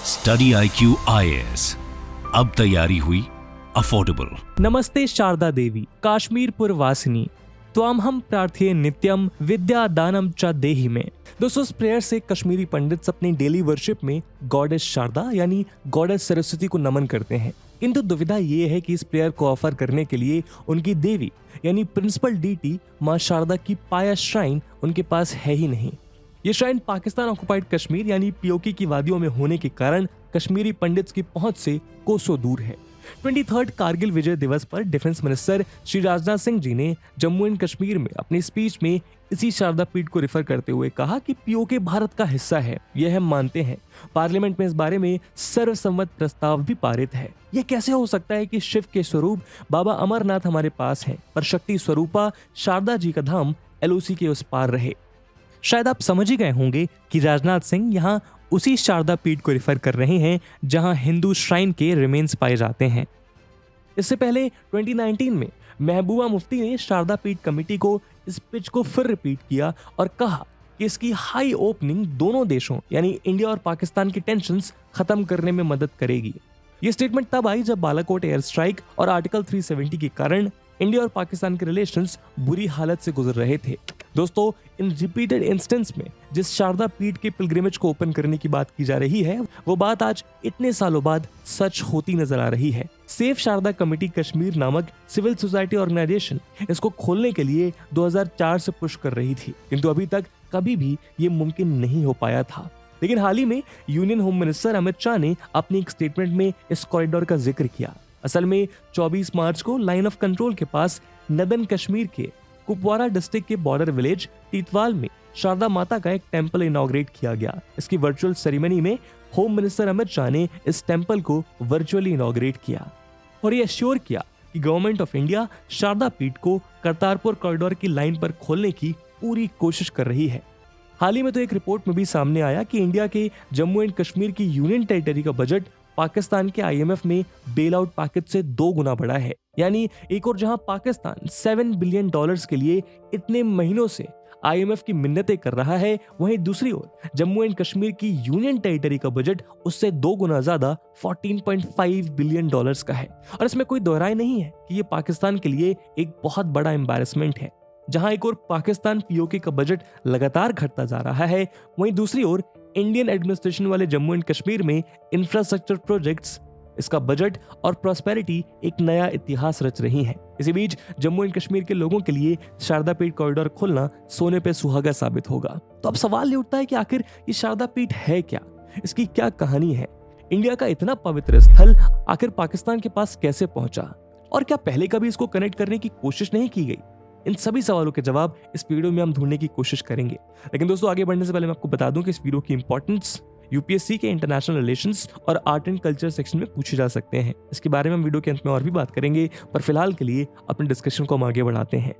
Study IQ IAS, अब तैयारी हुई अफोर्डेबल। नमस्ते शारदा देवी, काश्मीरपुर वासिनी, त्वाम हम प्रार्थये नित्यम विद्या दानम च देहि में। दोस्तों, इस प्रेयर से कश्मीरी पंडित्स अपनी डेली वर्शिप में गॉडेस शारदा यानी गॉडेस सरस्वती को नमन करते हैं। किंतु दुविधा ये है कि इस प्रेयर को ऑफर करने के लिए उनकी देवी यानी प्रिंसिपल डीटी मां शारदा की पाया श्राइन उनके पास है ही नहीं। ये श्राइन पाकिस्तान ऑक्युपाइड कश्मीर यानी पीओके की वादियों में होने के कारण कश्मीरी पंडित्स की पहुंच से कोसों दूर है। 23 कारगिल विजय दिवस पर डिफेंस मिनिस्टर श्री राजनाथ सिंह जी ने जम्मू एंड कश्मीर में अपनी स्पीच में इसी शारदा पीठ को रेफर करते हुए कहा कि पीओके भारत का हिस्सा है, यह हम मानते हैं। पार्लियामेंट में इस बारे में सर्वसम्मत प्रस्ताव भी पारित है। यह कैसे हो सकता है कि शिव के स्वरूप बाबा अमरनाथ हमारे पास हैं, पर शक्ति स्वरूपा शारदा जी का धाम LOC के उस पार रहे। शायद आप समझ ही गए होंगे कि राजनाथ सिंह यहाँ उसी शारदा पीठ को रेफर कर रहे हैं जहां हिंदू श्राइन के रिमेन्स पाए जाते हैं। इससे पहले 2019 में महबूबा मुफ्ती ने शारदा पीठ कमेटी को इस पिच को फिर रिपीट किया और कहा कि इसकी हाई ओपनिंग दोनों देशों यानी इंडिया और पाकिस्तान की टेंशन्स खत्म करने में मदद करेगी। ये स्टेटमेंट तब आई जब बालाकोट एयर स्ट्राइक और आर्टिकल 370 के कारण इंडिया और पाकिस्तान के रिलेशंस बुरी हालत से गुजर रहे थे। दोस्तों, इन रिपीटेड इंस्टेंस में जिस शारदा पीठ के पिलग्रिमेज को ओपन करने की बात की जा रही है, वो बात आज इतने सालों बाद सच होती नजर आ रही है। सेफ शारदा कमेटी कश्मीर नामक सिविल सोसाइटी ऑर्गेनाइजेशन इसको खोलने के लिए 2004 से पुश कर रही थी, किंतु अभी तक कभी भी ये मुमकिन नहीं हो पाया था। लेकिन हाल ही में union home minister Amit Shah ने अपनी एक स्टेटमेंट में इस कॉरिडोर का जिक्र किया। असल में 24 मार्च को लाइन ऑफ कंट्रोल के पास नदन कश्मीर के कुपवारा डिस्ट्रिक्ट के बॉर्डर विलेज टीतवाल में शारदा माता का एक टेंपल इनॉग्रेट किया गया। इसकी वर्चुअल सेरेमनी में होम मिनिस्टर अमित शाह ने इस टेंपल को वर्चुअली इनॉग्रेट किया और ये एश्योर किया कि गवर्नमेंट ऑफ इंडिया शारदा पीठ को करतारपुर कॉरिडोर की लाइन पर खोलने की पूरी कोशिश कर रही है। हाल ही में तो एक रिपोर्ट में भी सामने आया कि इंडिया के जम्मू एंड कश्मीर की यूनियन टेरिटरी का बजट पाकिस्तान के IMF में बेल आउट पैकेज से 2 गुना बढ़ा है। यानी एक और जहां पाकिस्तान $7 बिलियन के लिए इतने महीनों से IMF की मिन्नतें कर रहा है, वहीं दूसरी ओर जम्मू एंड कश्मीर की यूनियन टेरिटरी का बजट उससे 2 गुना ज्यादा $14.5 बिलियन का है। और इसमें कोई दोहराई नहीं है कि ये पाकिस्तान के लिए एक बहुत बड़ा एम्बैरेसमेंट है। जहां एक और पाकिस्तान पीओके का बजट लगातार घटता जा रहा है, वहीं दूसरी ओर इंडियन एडमिनिस्ट्रेशन वाले जम्मू एंड कश्मीर में इंफ्रास्ट्रक्चर प्रोजेक्ट्स, इसका बजट और प्रॉस्पेरिटी एक नया इतिहास रच रही हैं। इसी बीच जम्मू एंड कश्मीर के लोगों के लिए शारदा पीठ कॉरिडोर खोलना सोने पे सुहागा साबित होगा। तो अब सवाल ये उठता है कि आखिर ये शारदा पीठ है क्या, इसकी क्या कहानी है? इंडिया का इतना पवित्र स्थल आखिर पाकिस्तान के पास कैसे पहुंचा, और क्या पहले कभी इसको कनेक्ट करने की कोशिश नहीं की गई? इन सभी सवालों के जवाब इस वीडियो में हम ढूंढने की कोशिश करेंगे। लेकिन दोस्तों, आगे बढ़ने से पहले मैं आपको बता दूं कि इस वीडियो की इंपॉर्टेंस UPSC के इंटरनेशनल रिलेशंस और आर्ट एंड कल्चर सेक्शन में पूछे जा सकते हैं। इसके बारे में हम वीडियो के अंत में और भी बात करेंगे, पर फिलहाल के लिए अपने डिस्कशन को हम आगे बढ़ाते हैं।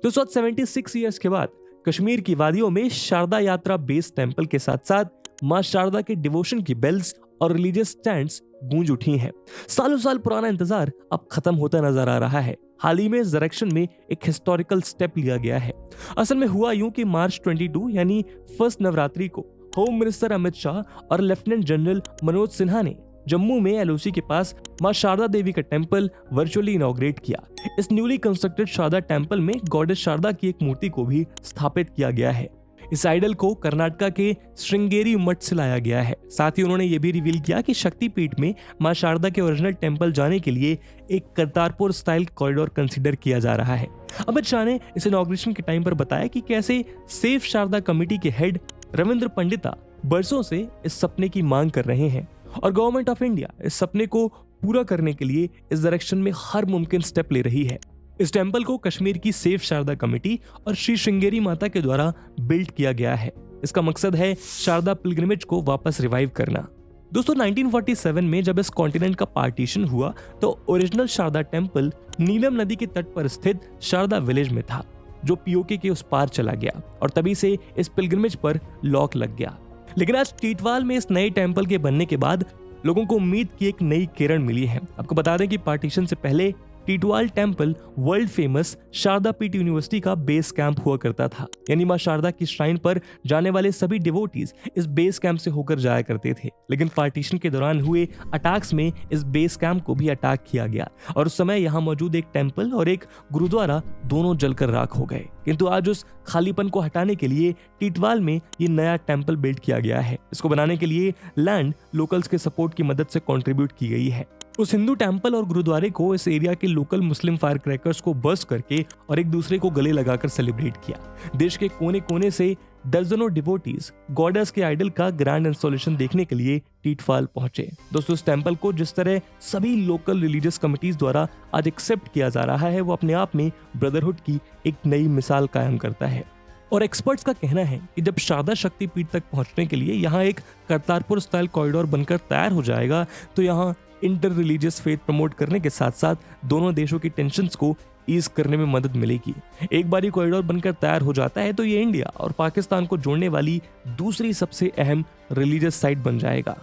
दोस्तों, 76 ईयर्स के बाद कश्मीर की वादियों में शारदा यात्रा बेस टेंपल के साथ साथ मां शारदा के डिवोशन की बेल्स और रिलीजियस स्टैंड्स गूंज उठी हैं। सालों साल पुराना इंतजार अब खत्म होता नजर आ रहा है। हाल ही में इस डायरेक्शन में एक हिस्टोरिकल स्टेप लिया गया है। असल में हुआ यूं कि मार्च 22 यानी फर्स्ट नवरात्रि को होम मिनिस्टर अमित शाह और लेफ्टिनेंट जनरल मनोज सिन्हा ने जम्मू में LOC के पास मां शारदा देवी का टेंपल वर्चुअली इनॉग्रेट किया। इस न्यूली कंस्ट्रक्टेड शारदा टेंपल में गॉडेस शारदा की एक मूर्ति को भी स्थापित किया गया है। इस आइडल को कर्नाटका के श्रृंगेरी मठ से लाया गया है। साथ ही उन्होंने ये भी रिवील किया कि शक्तिपीठ में मां शारदा के ओरिजिनल टेंपल जाने के लिए एक करतारपुर स्टाइल कॉरिडोर कंसीडर किया जा रहा है। अमित शाह ने इस इनॉग्रेशन के टाइम पर बताया कि कैसे सेफ शारदा कमेटी के हेड रविंद्र पंडिता बरसों से इस सपने की मांग कर रहे हैं और गवर्नमेंट ऑफ इंडिया इस सपने को पूरा करने के लिए इस डायरेक्शन में हर मुमकिन स्टेप ले रही है। इस टेंपल को कश्मीर की सेफ शारदा कमेटी और श्री श्रृंगेरी माता के द्वारा बिल्ड किया गया है। इसका मकसद है शारदा पिलग्रिमेज को वापस रिवाइव करना। दोस्तों, 1947 में जब इस कॉन्टिनेंट का पार्टीशन हुआ तो ओरिजिनल शारदा टेंपल नीलम नदी के तट पर स्थित शारदा विलेज में था, जो पीओके के उस पार चला गया और तभी से इस पिलग्रिमेज पर लॉक लग गया। लेकिन आज टीटवाल में इस नए टेंपल के बनने के बाद लोगों को उम्मीद की एक नई किरण मिली है। आपको बता दें कि पार्टीशन से पहले Tithwal temple world famous Sharada Peeth university का बेस कैंप हुआ करता था। यानी मां शारदा की श्राइन पर जाने वाले सभी डिवोटीज इस बेस कैंप से होकर जाया करते थे। लेकिन पार्टीशन के दौरान हुए अटैक्स में इस बेस कैंप को भी अटैक किया गया और उस समय यहाँ मौजूद एक टेम्पल और एक गुरुद्वारा दोनों जलकर राख हो गए। किंतु आज उस खालीपन को हटाने के लिए टीटवाल में ये नया टेम्पल बिल्ड किया गया है। इसको बनाने के लिए लैंड लोकल्स के सपोर्ट की मदद से कंट्रीब्यूट की गई है। उस हिंदू टेम्पल और गुरुद्वारे को इस एरिया के लोकल मुस्लिम फायर क्रैकर्स को बर्स्ट करके और एक दूसरे को गले लगाकर सेलिब्रेट किया। देश के कोने कोने से दर्जनों डिवोटीज गॉडेस के आइडल का ग्रैंड इंस्टॉलेशन देखने के लिए टीटवाल पहुंचे। दोस्तों, इस टेम्पल को जिस तरह सभी लोकल रिलीजियस कमिटीज द्वारा आज एक्सेप्ट किया जा रहा है, वो अपने आप में ब्रदरहुड की एक नई मिसाल कायम करता है। और एक्सपर्ट्स का कहना है कि जब शारदा शक्तिपीठ तक पहुंचने के लिए यहाँ एक करतारपुर स्टाइल कॉरिडोर बनकर तैयार हो जाएगा, तो यहाँ इंटर रिलीजियस फेथ प्रमोट करने के साथ साथ दोनों देशों की टेंशन्स को ईज करने में मदद मिलेगी। एक बार ये कॉरिडोर बनकर तैयार हो जाता है तो ये इंडिया और पाकिस्तान को जोड़ने वाली दूसरी सबसे अहम रिलीजियस साइट बन जाएगा।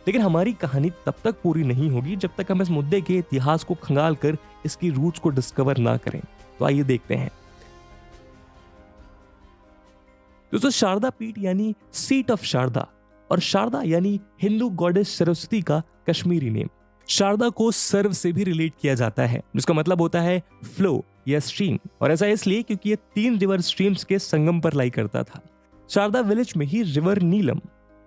लेकिन हमारी कहानी तब तक पूरी नहीं होगी जब तक हम इस मुद्दे के इतिहास को खंगाल कर इसकी रूट्स को डिस्कवर ना करें। तो आइए देखते हैं। दोस्तों, शारदा पीठ यानी सीट ऑफ शारदा और शारदा यानी हिंदू गॉडेस सरस्वती का कश्मीरी नेम। शारदा को सर्व से भी रिलेट किया जाता है, जिसका मतलब होता है फ्लो या स्ट्रीम, और ऐसा इसलिए क्योंकि ये 3 रिवर स्ट्रीम्स के संगम पर लाई करता था। शारदा विलेज में ही रिवर नीलम,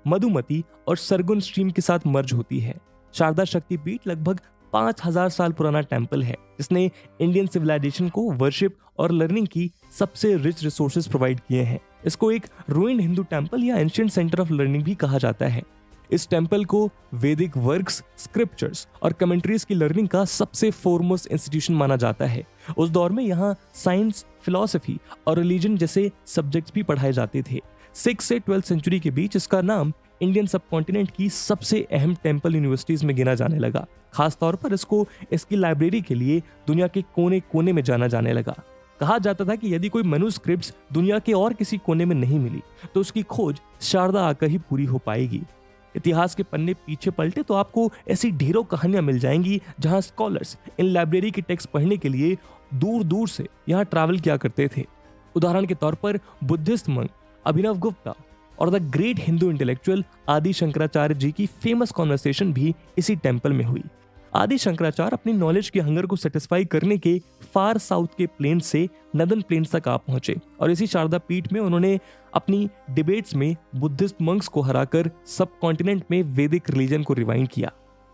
मधुमती और सरगुन स्ट्रीम के साथ मर्ज होती है। शारदा शक्तिपीठ लगभग 5000 साल पुराना टेम्पल है, जिसने इंडियन सिविलाइजेशन को वर्शिप और लर्निंग की सबसे रिच रिसोर्सेज प्रोवाइड किए हैं। इसको एक रूइंड हिंदू टेम्पल या एंशिएंट सेंटर ऑफ लर्निंग भी कहा जाता है। इस टेम्पल को वैदिक वर्क्स, स्क्रिप्चर्स और कमेंट्रीज की लर्निंग का सबसे फोरमोस्ट इंस्टीट्यूशन माना जाता है। उस दौर में यहाँ साइंस, फिलॉसफी और रिलीजन जैसे सब्जेक्ट्स भी पढ़ाए जाते थे। 6 से 12th सेंचुरी के बीच इसका नाम इंडियन सबकॉन्टिनेंट की सबसे अहम टेम्पल यूनिवर्सिटीज में गिना जाने लगा। खास तौर पर इसको इसकी लाइब्रेरी के लिए दुनिया के कोने कोने में जाना जाने लगा। कहा जाता था कि यदि कोई मैन्युस्क्रिप्ट्स दुनिया के और किसी कोने में नहीं मिली तो उसकी खोज शारदा आकर ही पूरी हो पाएगी। इतिहास के पन्ने पीछे पलटे तो आपको ऐसी ढेरों कहानियां मिल जाएंगी जहां स्कॉलर्स इन लाइब्रेरी के टेक्स्ट पढ़ने के लिए दूर दूर से यहां ट्रैवल किया करते थे। उदाहरण के तौर पर बुद्धिस्ट मंक अभिनव गुप्ता और द ग्रेट हिंदू इंटेलेक्चुअल आदि शंकराचार्य जी की फेमस कॉन्वर्सेशन भी इसी टेम्पल में हुई। आदि शंकराचार्य अपनी नॉलेज के हंगर को सेटिस्फाई करने के फार साउथ के प्लेन से नदन प्लेन्स तक आ पहुंचे और इसी शारदा पीठ में उन्होंने अपनी डिबेट्स में बुद्धिस्ट मंक्स को हराकर सब कॉन्टिनेंट में वैदिक रिलीजन को रिवाइंड किया।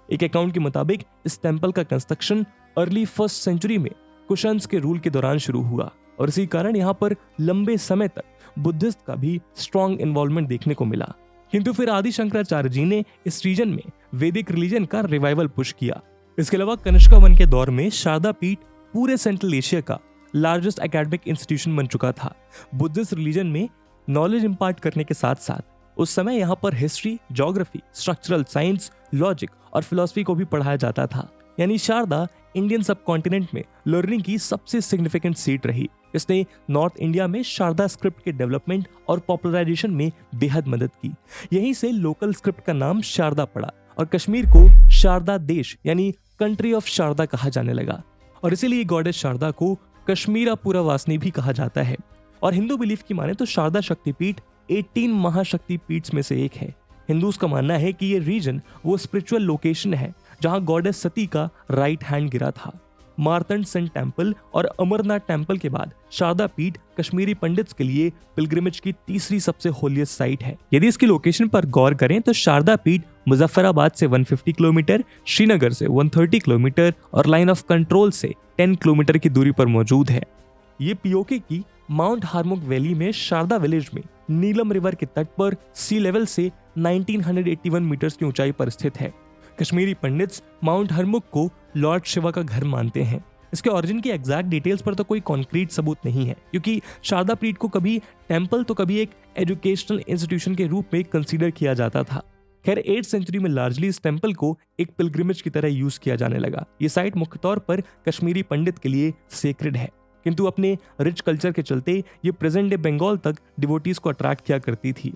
एक अकाउंट के मुताबिक इस टेम्पल का कंस्ट्रक्शन अर्ली 1st सेंचुरी में कुशन्स के रूल के दौरान शुरू हुआ और इसी कारण यहाँ पर लंबे समय तक बुद्धिस्ट का भी स्ट्रॉन्ग इन्वॉल्वमेंट देखने को मिला। किंतु फिर आदि शंकराचार्य जी ने इस रीजन में वैदिक रिलीजन का रिवाइवल पुश किया। इसके अलावा कनिष्का वन के दौर में शारदा पीठ पूरे सेंट्रल एशिया का लार्जेस्ट एकेडमिक इंस्टीट्यूशन बन चुका था। बुद्धिस्ट रिलीजन में नॉलेज इंपार्ट करने के साथ साथ उस समय यहाँ पर history, geography, structural science, logic और फिलॉसफी को भी पढ़ाया जाता था। यानी शारदा इंडियन सबकॉन्टिनेंट में लर्निंग की सबसे सिग्निफिकेंट सीट रही। इसने नॉर्थ इंडिया में शारदा स्क्रिप्ट के डेवलपमेंट और पॉपुलराइजेशन में बेहद मदद की। यहीं से लोकल स्क्रिप्ट का नाम शारदा पड़ा और कश्मीर को शारदा देश यानी कंट्री ऑफ शारदा कहा जाने लगा और इसीलिए गॉडेस शारदा को कश्मीरा पुरवासिनी भी कहा जाता है। और हिंदू बिलीफ की माने तो शारदा शक्तिपीठ 18 महाशक्तिपीठ में से एक है। हिंदूज का मानना है कि ये रीजन वो स्पिरिचुअल लोकेशन है जहां गॉडेस सती का राइट हैंड गिरा था। मार्तंड सन टेम्पल और अमरनाथ टेम्पल के बाद शारदा पीठ कश्मीरी पंडित्स के लिए पिलग्रिमेज की तीसरी सबसे होलियस्ट साइट है। यदि इसकी लोकेशन पर गौर करें तो शारदा पीठ मुजफ्फराबाद से 150 किलोमीटर, श्रीनगर से 130 किलोमीटर और लाइन ऑफ कंट्रोल से 10 किलोमीटर की दूरी पर मौजूद है। ये पीओके की माउंट हार्मुक वैली में शारदा विलेज में नीलम रिवर के तट पर सी लेवल से 1981 मीटर्स की ऊंचाई पर स्थित है। कश्मीरी पंडित्स माउंट हरमुक को लॉर्ड शिवा का घर मानते हैं। इसके ओरिजिन की एग्जैक्ट डिटेल्स पर तो कोई कॉन्क्रीट सबूत नहीं है, क्योंकि शारदा पीठ को कभी टेम्पल तो कभी एक एजुकेशनल इंस्टीट्यूशन के रूप में कंसीडर किया जाता था। खैर 8th सेंचुरी में लार्जली इस टेम्पल को एक पिलग्रिमेज की तरह यूज किया जाने लगा। ये साइट मुख्य तौर पर कश्मीरी पंडित के लिए सेक्रेड है, किंतु अपने रिच कल्चर के चलते ये प्रेजेंट डे बंगाल तक डिवोटीज को अट्रैक्ट किया करती थी।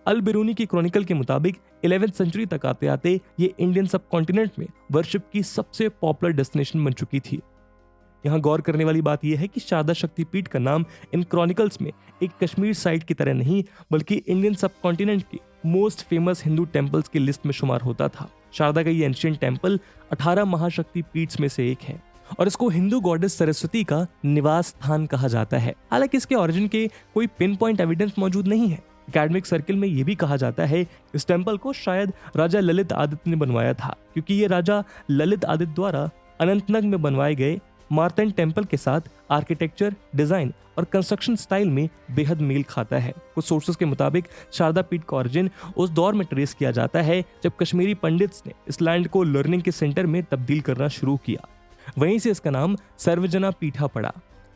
अल बिरूनी की क्रॉनिकल के मुताबिक 11th सेंचुरी तक आते आते ये इंडियन सबकॉन्टिनेंट में वर्शिप की सबसे पॉपुलर डेस्टिनेशन बन चुकी थी। यहाँ गौर करने वाली बात यह है कि शारदा शक्तिपीठ का नाम इन क्रॉनिकल्स में एक कश्मीर साइट की तरह नहीं बल्कि इंडियन सबकॉन्टिनेंट के मोस्ट फेमस हिंदू टेम्पल्स की लिस्ट में शुमार होता था। शारदा का ये एंशिएंट टेम्पल 18 महाशक्ति पीठ में से एक है और इसको हिंदू गॉडेस सरस्वती का निवास स्थान कहा जाता है। हालांकि इसके ओरिजिन के कोई पिन पॉइंट एविडेंस मौजूद नहीं है। एकेडमिक सर्किल में यह भी कहा जाता है इस टेम्पल को शायद राजा ललित आदित्य ने बनवाया था, क्योंकि ये राजा ललित आदित्य द्वारा अनंतनाग में बनवाए गए मार्तंड टेम्पल के साथ आर्किटेक्चर, डिजाइन और कंस्ट्रक्शन स्टाइल में बेहद मेल खाता है। कुछ सोर्सेस के मुताबिक शारदा पीठ का ओरिजिन उस दौर में ट्रेस किया जाता है जब कश्मीरी पंडित्स ने इस लैंड को लर्निंग के सेंटर में तब्दील करना शुरू किया। वहीं से इसका नाम सर्वजना पीठा पड़ा।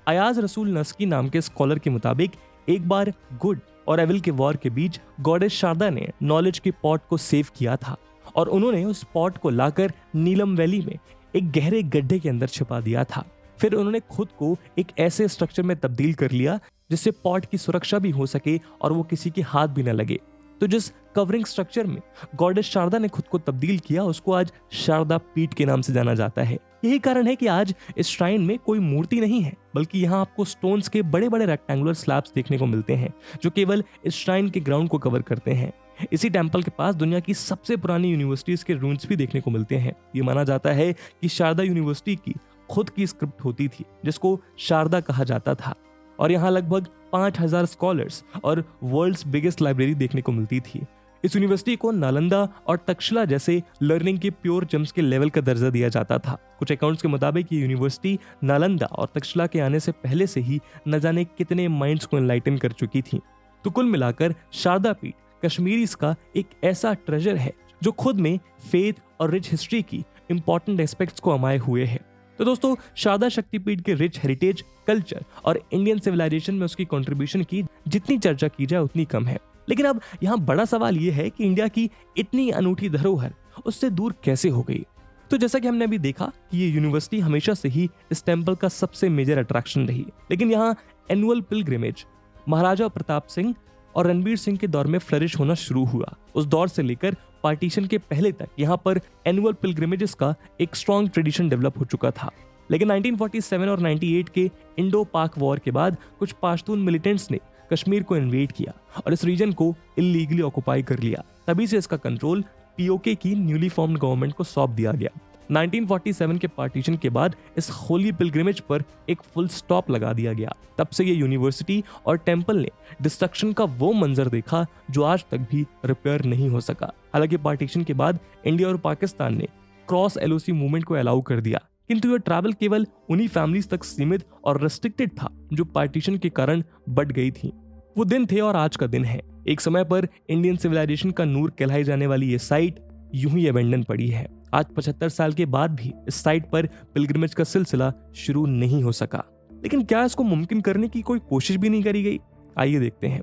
अयाज रसूल नस्की नाम के स्कॉलर के मुताबिक एक बार गुड और एविल के वॉर के बीच गॉडेस शारदा ने नॉलेज के पॉट को सेव किया था और उन्होंने उस पॉट को लाकर नीलम वैली में एक गहरे गड्ढे के अंदर छिपा दिया था। फिर उन्होंने खुद को एक ऐसे स्ट्रक्चर में तब्दील कर लिया जिससे पॉट की सुरक्षा भी हो सके और वो किसी के हाथ भी न लगे। तो जिस कवरिंग स्ट्रक्चर में गॉडेस शारदा ने खुद को तब्दील किया उसको आज शारदा पीठ के नाम से जाना जाता है। यही कारण है कि आज इस श्राइन में कोई मूर्ति नहीं है, बल्कि यहाँ आपको स्टोन्स के बड़े बड़े रेक्टेंगुलर स्लैब्स देखने को मिलते हैं जो केवल इस श्राइन के ग्राउंड को कवर करते हैं। इसी टेम्पल के पास दुनिया की सबसे पुरानी यूनिवर्सिटीज के रून्स भी देखने को मिलते हैं। ये माना जाता है कि शारदा यूनिवर्सिटी की खुद की स्क्रिप्ट होती थी जिसको शारदा कहा जाता था और यहाँ लगभग 5000 स्कॉलर्स और वर्ल्ड्स बिगेस्ट लाइब्रेरी देखने को मिलती थी। इस यूनिवर्सिटी को नालंदा और तक्षशिला जैसे लर्निंग के प्योर जेम्स के लेवल का दर्जा दिया जाता था। कुछ अकाउंट्स के मुताबिक ये यूनिवर्सिटी नालंदा और तक्षशिला के आने से पहले से ही न जाने कितने माइंड्स को एनलाइटन कर चुकी थी। तो कुल मिलाकर शारदा पीठ कश्मीरीज का एक ऐसा ट्रेजर है जो खुद में फेथ और रिच हिस्ट्री की इंपॉर्टेंट एस्पेक्ट्स को अमाए हुए है। तो दोस्तों, शारदा शक्तिपीठ के रिच हेरिटेज, कल्चर और इंडियन सिविलाइजेशन में उसकी कंट्रीब्यूशन की जितनी चर्चा की जाए उतनी कम है। लेकिन अब यहाँ बड़ा सवाल ये है कि इंडिया की इतनी अनूठी धरोहर उससे दूर कैसे हो गई। तो जैसा कि हमने अभी देखा कि ये यूनिवर्सिटी हमेशा से ही इस टेम्पल का सबसे मेजर अट्रैक्शन रही, लेकिन यहाँ एनुअल पिलग्रिमेज महाराजा प्रताप सिंह और रणबीर सिंह के दौर में फ्लरिश होना शुरू हुआ। उस दौर से लेकर पार्टीशन के पहले तक यहाँ पर एनुअल पिलग्रिमेजेस का एक स्ट्रॉन्ग ट्रेडिशन डेवलप हो चुका था। लेकिन 1947 और 98 के इंडो पाक वॉर के बाद कुछ पाश्तून मिलिटेंट्स ने कश्मीर को इन्वेड किया और इस रीजन को इलीगली ऑक्युपाई कर लिया। तभी से इसका कंट्रोल पीओके की न्यूली फॉर्म्ड गवर्नमेंट को सौंप दिया गया। 1947 के पार्टीशन के बाद इस होली पिलग्रिमेज पर एक फुल स्टॉप लगा दिया गया। तब से ये यूनिवर्सिटी और टेम्पल ने डिस्ट्रक्शन का वो मंजर देखा जो आज तक भी रिपेयर नहीं हो सका। हालांकि पार्टीशन के बाद इंडिया और पाकिस्तान ने क्रॉस एलओसी मूवमेंट को अलाउ कर दिया, किंतु यह ट्रैवल केवल उन्हीं फैमिलीज तक सीमित और रेस्ट्रिक्टेड था जो पार्टीशन के कारण बढ़ गई थी। वो दिन थे और आज का दिन है। एक समय पर इंडियन सिविलाइजेशन का नूर कहलाई जाने वाली ये साइट यूं ही अबेंडन पड़ी है। आज 75 साल के बाद भी इस साइट पर पिलग्रिमेज का सिलसिला शुरू नहीं हो सका। लेकिन क्या इसको मुमकिन करने की कोई कोशिश भी नहीं करी गई? आइए देखते हैं।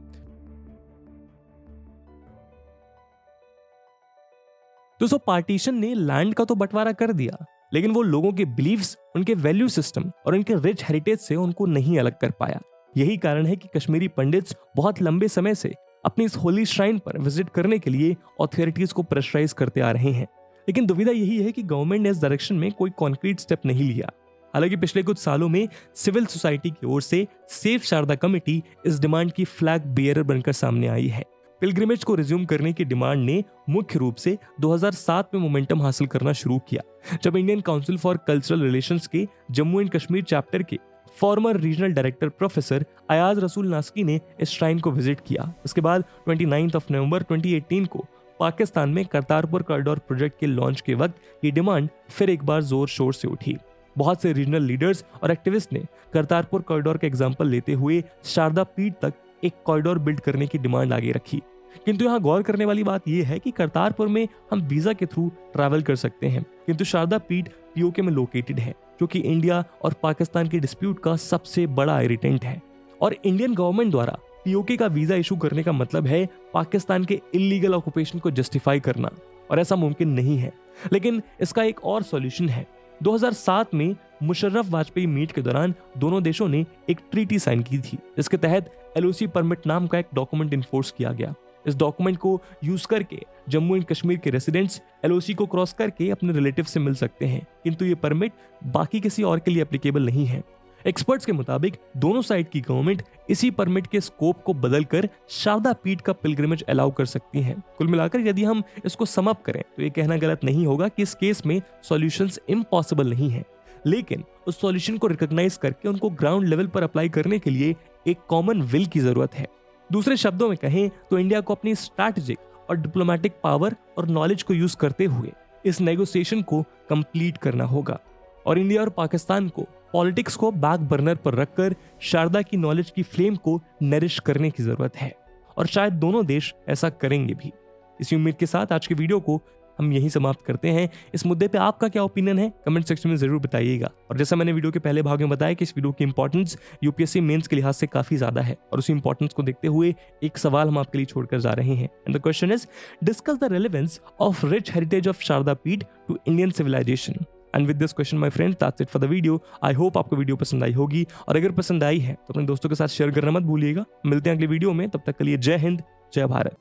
दोस्तों, पार्टीशन ने लैंड का तो बंटवारा कर दिया, लेकिन वो लोगों के बिलीव्स, उनके वैल्यू सिस्टम और उनके रिच हेरिटेज से उनको नहीं अलग कर पाया। यही कारण है कि कश्मीरी पंडित्स बहुत लंबे समय से अपनी इस होली श्राइन पर विजिट करने के लिए अथॉरिटीज को प्रेशराइज करते आ रहे हैं। लेकिन दुविधा यही है कि गवर्नमेंट ने इस डायरेक्शन में कोई कॉन्क्रीट स्टेप नहीं लिया। हालांकि पिछले कुछ सालों में सिविल सोसाइटी की ओर से सेफ शारदा कमेटी इस डिमांड की फ्लैग बेयरर बनकर सामने आई है। पिलग्रिमेज को रिज्यूम करने की डिमांड ने मुख्य रूप से 2007 में मोमेंटम हासिल करना शुरू किया, जब Indian council for cultural relations के जम्मू एंड कश्मीर चैप्टर के farmer regional director professor Ayaz रसूल नास्की ने इस श्राइन को विजिट किया। इसके बाद 29 नवंबर 2018 को पाकिस्तान में करतारपुर कॉरिडोर प्रोजेक्ट के लॉन्च के वक्त ये डिमांड फिर एक बार जोर शोर से उठी। बहुत से रीजनल लीडर्स और एक्टिविस्ट ने करतारपुर कॉरिडोर का एग्जाम्पल लेते हुए शारदा पीठ तक एक कॉरिडोर बिल्ड करने की डिमांड आगे रखी। किंतु यहाँ गौर करने वाली बात यह है कि करतारपुर में हम वीजा के थ्रू ट्रैवल कर सकते हैं, किंतु शारदा पीठ पीओके में लोकेटेड है, जो कि इंडिया और पाकिस्तान के डिस्प्यूट का सबसे बड़ा इरिटेंट है। और इंडियन गवर्नमेंट द्वारा पीओके का वीजा इशू करने का मतलब है पाकिस्तान के इलीगल ऑक्यूपेशन को जस्टिफाई करना, और ऐसा मुमकिन नहीं है। लेकिन इसका एक और सॉल्यूशन है। 2007 में मुशर्रफ वाजपेयी मीट के दौरान दोनों देशों ने एक ट्रीटी साइन की थी, जिसके तहत एलओसी परमिट नाम का एक डॉक्यूमेंट इन्फोर्स किया गया। इस डॉक्यूमेंट को यूज करके जम्मू एंड कश्मीर के रेसिडेंट्स एलओसी को क्रॉस करके अपने रिलेटिव से मिल सकते हैं, किंतु ये परमिट बाकी किसी और के लिए एप्लीकेबल नहीं है। एक्सपर्ट्स के मुताबिक दोनों साइड की गवर्नमेंट इसी परमिट के स्कोप को बदलकर शारदा पीठ का पिलग्रिमेज अलाउ कर सकती हैं। कुल मिलाकर यदि हम इसको सम अप करें तो ये कहना गलत नहीं होगा कि इस केस में सॉल्यूशंस इम्पॉसिबल नहीं है, लेकिन उस सॉल्यूशन को रिकॉग्नाइज करके उनको ग्राउंड लेवल पर अप्लाई करने के लिए एक कॉमन विल की जरूरत है। दूसरे शब्दों में कहें तो इंडिया को अपनी स्ट्रैटेजिक और डिप्लोमेटिक पावर और नॉलेज को यूज करते हुए इस नेगोशिएशन को कंप्लीट करना होगा और इंडिया और पाकिस्तान को पॉलिटिक्स को बैक बर्नर पर रखकर शारदा की नॉलेज की फ्लेम को नरिश करने की जरूरत है और शायद दोनों देश ऐसा करेंगे भी। इसी उम्मीद के साथ आज के वीडियो को हम यहीं समाप्त करते हैं। इस मुद्दे पे आपका क्या ओपिनियन है कमेंट सेक्शन में जरूर बताइएगा। और जैसा मैंने वीडियो के पहले भाग में बताया कि इस वीडियो की इंपॉर्टेंस यूपीएससी मेंस के लिहाज से काफी ज्यादा है और उसी इंपॉर्टेंस को देखते हुए एक सवाल हम आपके लिए छोड़कर जा रहे हैं। And the question is, discuss the relevance of rich heritage of Sharada Peeth to Indian civilization. And with this question my friends, that's it for the video. I hope आपको वीडियो पसंद आई होगी और अगर पसंद आई है तो अपने दोस्तों के साथ शेयर करना मत भूलिएगा। मिलते हैं अगले वीडियो में, तब तक के लिए जय हिंद, जय भारत।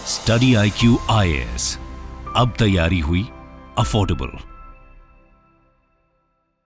स्टडी IQ IAS, अब तैयारी हुई अफोर्डेबल।